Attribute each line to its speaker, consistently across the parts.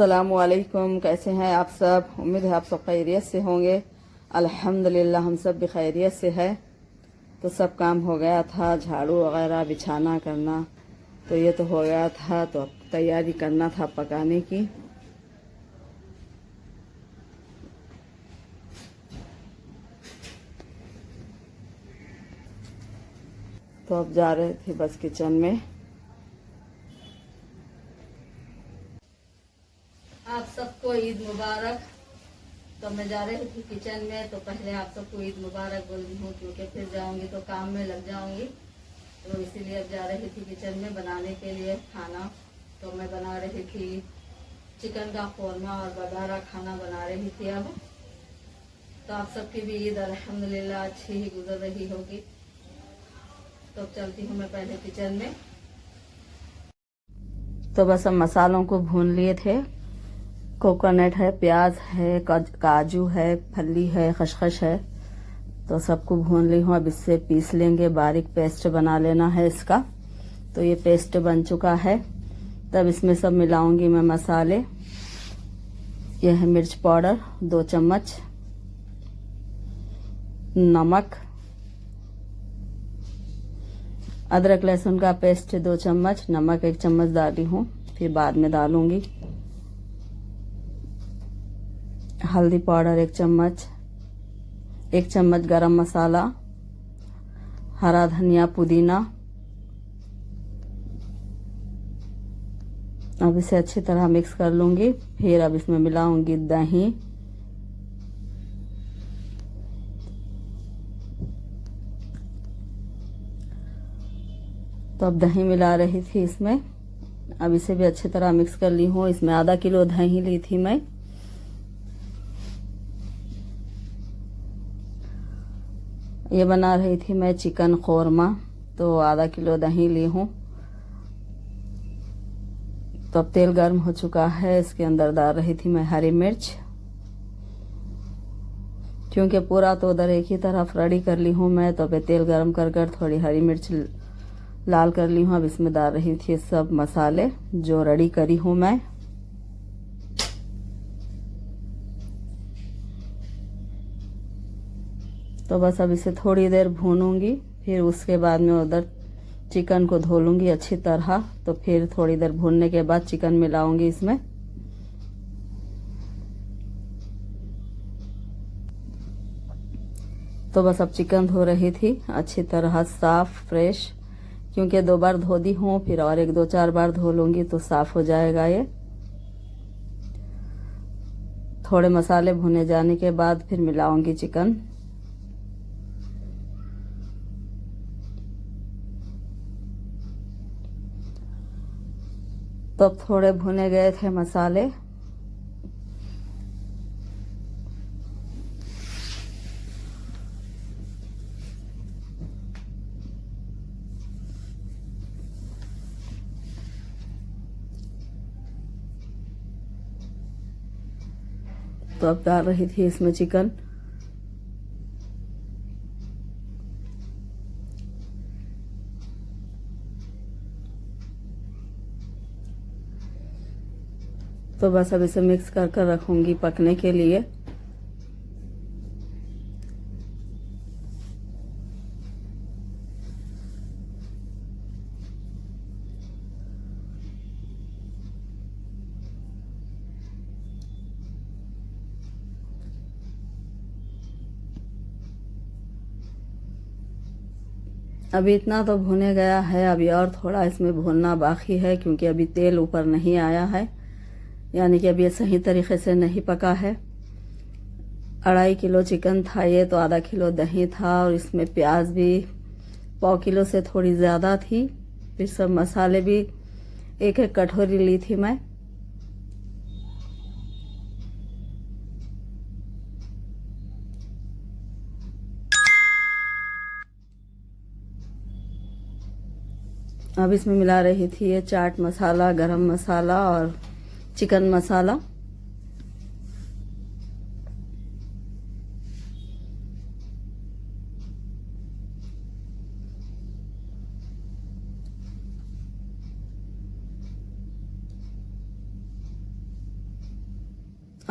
Speaker 1: अस्सलामुअलैकुम। कैसे हैं आप सब? उम्मीद है आप सब खैरियत से होंगे। अल्हम्दुलिल्लाह हम सब भी खैरियत से है। तो सब काम हो गया था, झाड़ू वगैरह बिछाना करना तो ये तो हो गया था। तो अब तैयारी करना था पकाने की। तो अब जा रहे थे बस किचन में। आप सबको ईद मुबारक। तो मैं जा रही थी किचन में, तो पहले आप सबको ईद मुबारक बोल रही हूँ क्योंकि फिर जाऊंगी तो काम में लग जाऊंगी। तो इसीलिए अब जा रही थी किचन में बनाने के लिए खाना। तो मैं बना रही थी चिकन का कौरमा और बघारा खाना बना रही थी अब। तो आप सबकी भी ईद अल्हम्दुलिल्लाह अच्छी ही गुजर रही होगी। तो अब चलती हूँ मैं पहले किचन में। तो बस हम मसालों को भून लिए थे। कोकोनट है, प्याज है, काजू है, फली है, खसखस है। तो सबको भून ली हूँ। अब इससे पीस लेंगे, बारीक पेस्ट बना लेना है इसका। तो ये पेस्ट बन चुका है। तब इसमें सब मिलाऊंगी मैं मसाले। यह है मिर्च पाउडर 2 चम्मच, नमक, अदरक लहसुन का पेस्ट 2 चम्मच, नमक 1 चम्मच डाली हूँ, फिर बाद में डालूंगी। हल्दी पाउडर 1 चम्मच, 1 चम्मच गरम मसाला, हरा धनिया, पुदीना। अब इसे अच्छी तरह मिक्स कर लूंगी। फिर अब इसमें मिलाऊंगी दही, तो अब दही मिला रही थी इसमें। अब इसे भी अच्छी तरह मिक्स कर ली हूँ। इसमें आधा किलो दही ली थी मैं। ये बना रही थी मैं चिकन कौरमा, तो आधा किलो दही ली हूँ। तो अब तेल गर्म हो चुका है। इसके अंदर डाल रही थी मैं हरी मिर्च, क्योंकि पूरा तो उधर एक ही तरफ रेडी कर ली हूँ मैं। तो अब तेल गर्म कर कर थोड़ी हरी मिर्च लाल कर ली हूँ। अब इसमें डाल रही थी सब मसाले जो रेडी करी हूँ मैं। तो बस अब इसे थोड़ी देर भूनूंगी। फिर उसके बाद में उधर चिकन को धो लूंगी अच्छी तरह। तो फिर थोड़ी देर भूनने के बाद चिकन मिलाऊंगी इसमें। तो बस अब चिकन धो रही थी अच्छी तरह साफ फ्रेश, क्योंकि 2 बार धो दी हूँ, फिर और 1-2-4 बार धो लूंगी तो साफ हो जाएगा ये। थोड़े मसाले भुने जाने के बाद फिर मिलाऊंगी चिकन। तो अब थोड़े भुने गए थे मसाले। तो अब डाल रही थी इसमें चिकन। तो बस अब इसे मिक्स कर कर रखूंगी पकने के लिए। अभी इतना तो भुने गया है, अभी और थोड़ा इसमें भुनना बाकी है, क्योंकि अभी तेल ऊपर नहीं आया है, यानी कि अभी ये सही तरीके से नहीं पका है। 2.5 किलो चिकन था ये, तो आधा किलो दही था और इसमें प्याज भी 1/4 किलो से थोड़ी ज़्यादा थी। फिर सब मसाले भी 1-1 कटोरी ली थी मैं। अब इसमें मिला रही थी ये चाट मसाला, गरम मसाला और चिकन मसाला।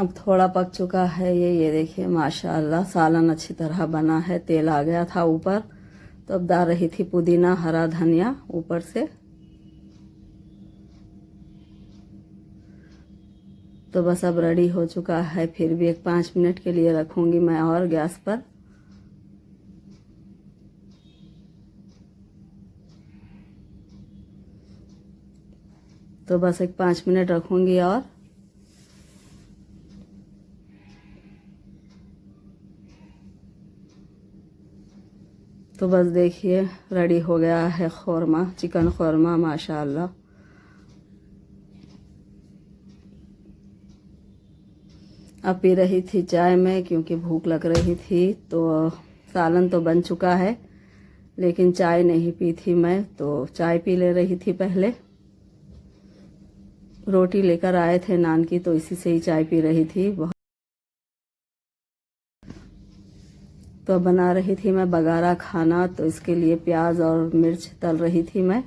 Speaker 1: अब थोड़ा पक चुका है ये देखिए माशाअल्लाह सालन अच्छी तरह बना है, तेल आ गया था ऊपर। तो अब डाल रही थी पुदीना, हरा धनिया ऊपर से। तो बस अब रेडी हो चुका है, फिर भी एक 5 मिनट के लिए रखूंगी मैं और गैस पर। तो बस एक 5 मिनट रखूंगी और तो बस देखिए रेडी हो गया है खौरमा, चिकन खौरमा माशाअल्लाह। अब पी रही थी चाय में क्योंकि भूख लग रही थी। तो सालन तो बन चुका है लेकिन चाय नहीं पी थी मैं, तो चाय पी ले रही थी पहले। रोटी लेकर आए थे नान की, तो इसी से ही चाय पी रही थी। तो बना रही थी मैं बघारा खाना, तो इसके लिए प्याज और मिर्च तल रही थी मैं।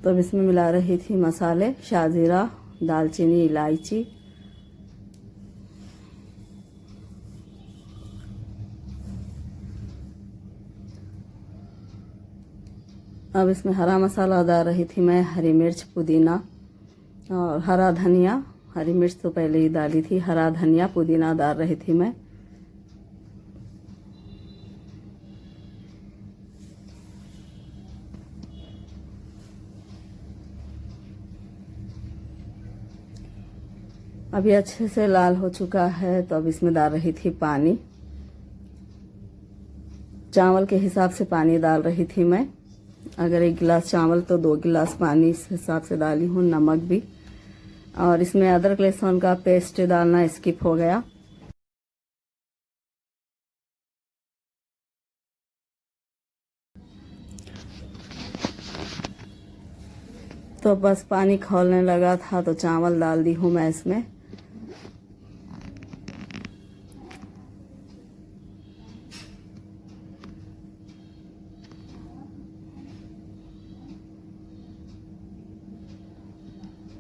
Speaker 1: तो अब इसमें मिला रही थी मसाले, शाजीरा, दालचीनी, इलायची। अब इसमें हरा मसाला डाल रही थी मैं, हरी मिर्च, पुदीना और हरा धनिया। हरी मिर्च तो पहले ही डाली थी, हरा धनिया, पुदीना डाल रही थी मैं। अभी अच्छे से लाल हो चुका है, तो अब इसमें डाल रही थी पानी। चावल के हिसाब से पानी डाल रही थी मैं। अगर 1 गिलास चावल तो 2 गिलास पानी इस हिसाब से डाली हूँ, नमक भी। और इसमें अदरक लहसुन का पेस्ट डालना स्किप हो गया। तो बस पानी खौलने लगा था तो चावल डाल दी हूँ मैं इसमें।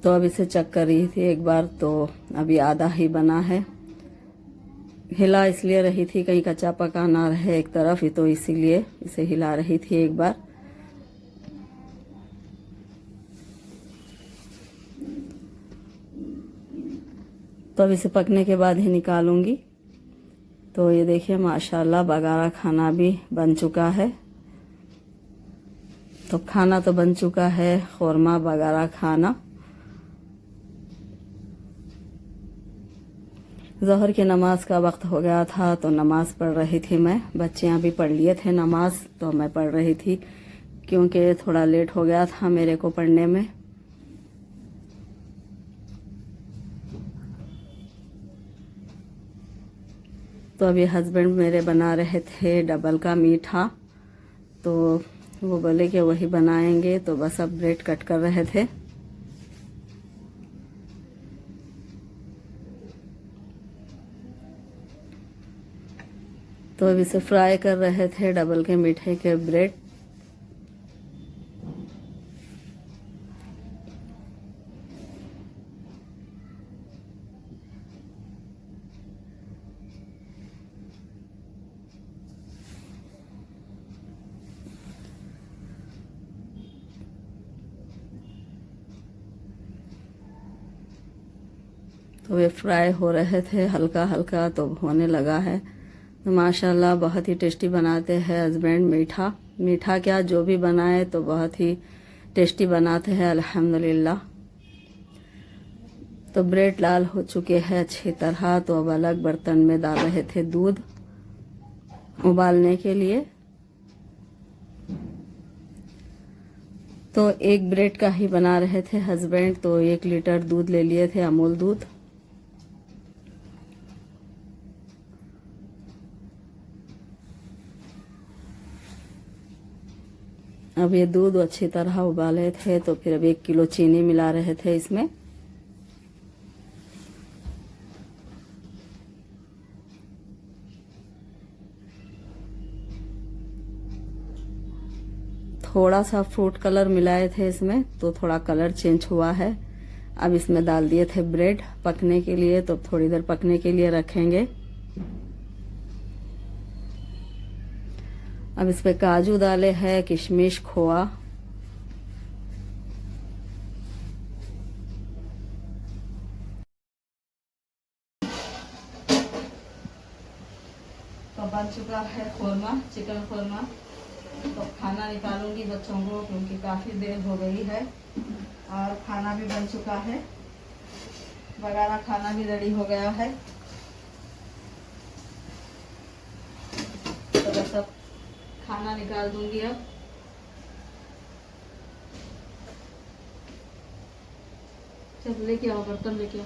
Speaker 1: तो अब इसे चेक कर रही थी एक बार, तो अभी आधा ही बना है। हिला इसलिए रही थी कहीं कच्चा पका ना रहे एक तरफ ही, तो इसीलिए इसे हिला रही थी एक बार। तो अब इसे पकने के बाद ही निकालूंगी। तो ये देखिए माशाल्लाह बघारा खाना भी बन चुका है। तो खाना तो बन चुका है, खौरमा बघारा खाना। ज़ोहर की नमाज का वक्त हो गया था, तो नमाज पढ़ रही थी मैं। बच्चियां भी पढ़ लिए थे नमाज, तो मैं पढ़ रही थी क्योंकि थोड़ा लेट हो गया था मेरे को पढ़ने में। तो अभी हस्बैंड मेरे बना रहे थे डबल का मीठा, तो वो बोले कि वही बनाएंगे, तो बस अब ब्रेड कट कर रहे थे। तो अब इसे फ्राई कर रहे थे डबल के मीठे के ब्रेड। तो ये फ्राई हो रहे थे हल्का हल्का, तो होने लगा है। तो माशाल्लाह बहुत ही टेस्टी बनाते हैं हस्बैंड मीठा। मीठा क्या, जो भी बनाए तो बहुत ही टेस्टी बनाते हैं अल्हम्दुलिल्लाह। तो ब्रेड लाल हो चुके हैं अच्छी तरह, तो अब अलग बर्तन में डाल रहे थे दूध उबालने के लिए। तो एक ब्रेड का ही बना रहे थे हस्बैंड, तो 1 लीटर दूध ले लिए थे, अमूल दूध। अब ये दूध अच्छी तरह उबाले थे, तो फिर अब 1 किलो चीनी मिला रहे थे इसमें। थोड़ा सा फ्रूट कलर मिलाए थे इसमें, तो थोड़ा कलर चेंज हुआ है। अब इसमें डाल दिए थे ब्रेड पकने के लिए, तो थोड़ी देर पकने के लिए रखेंगे। अब इस पे काजू डाले हैं, किशमिश, खोआ। तो बन चुका है खोरमा, चिकन खोरमा। तो खाना निकालूंगी बच्चों को, क्योंकि काफी देर हो गई है। और खाना भी बन चुका है, बगाना खाना भी रेडी हो गया है। तो बस अब खाना निकाल दूंगी। अब चल लेके आओ, बर्तन लेके आओ।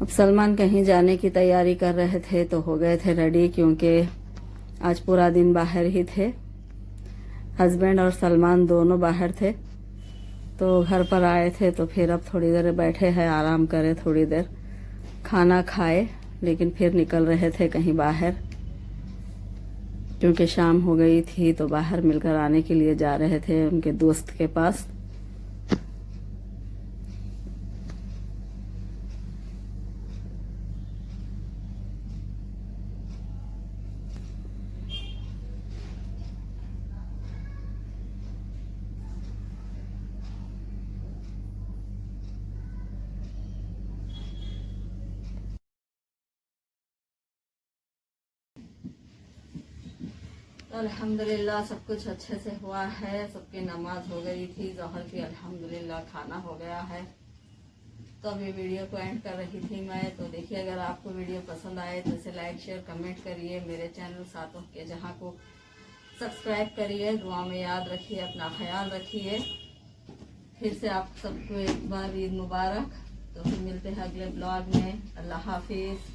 Speaker 1: अब सलमान कहीं जाने की तैयारी कर रहे थे, तो हो गए थे रेडी, क्योंकि आज पूरा दिन बाहर ही थे। हस्बैंड और सलमान दोनों बाहर थे, तो घर पर आए थे। तो फिर अब थोड़ी देर बैठे हैं, आराम करे, थोड़ी देर खाना खाए, लेकिन फिर निकल रहे थे कहीं बाहर, क्योंकि शाम हो गई थी। तो बाहर मिलकर आने के लिए जा रहे थे उनके दोस्त के पास। अल्हम्दुलिल्लाह सब कुछ अच्छे से हुआ है। सबकी नमाज हो गई थी ज़ोहर की, अल्हम्दुलिल्लाह खाना हो गया है। तो अभी वीडियो को एंड कर रही थी मैं। तो देखिए, अगर आपको वीडियो पसंद आए तो इसे लाइक शेयर कमेंट करिए। मेरे चैनल सातों के जहां को सब्सक्राइब करिए। दुआ में याद रखिए, अपना ख्याल रखिए। फिर से आप सबको एक बार ईद मुबारक। तो फिर मिलते हैं अगले ब्लॉग में। अल्लाह हाफिज़।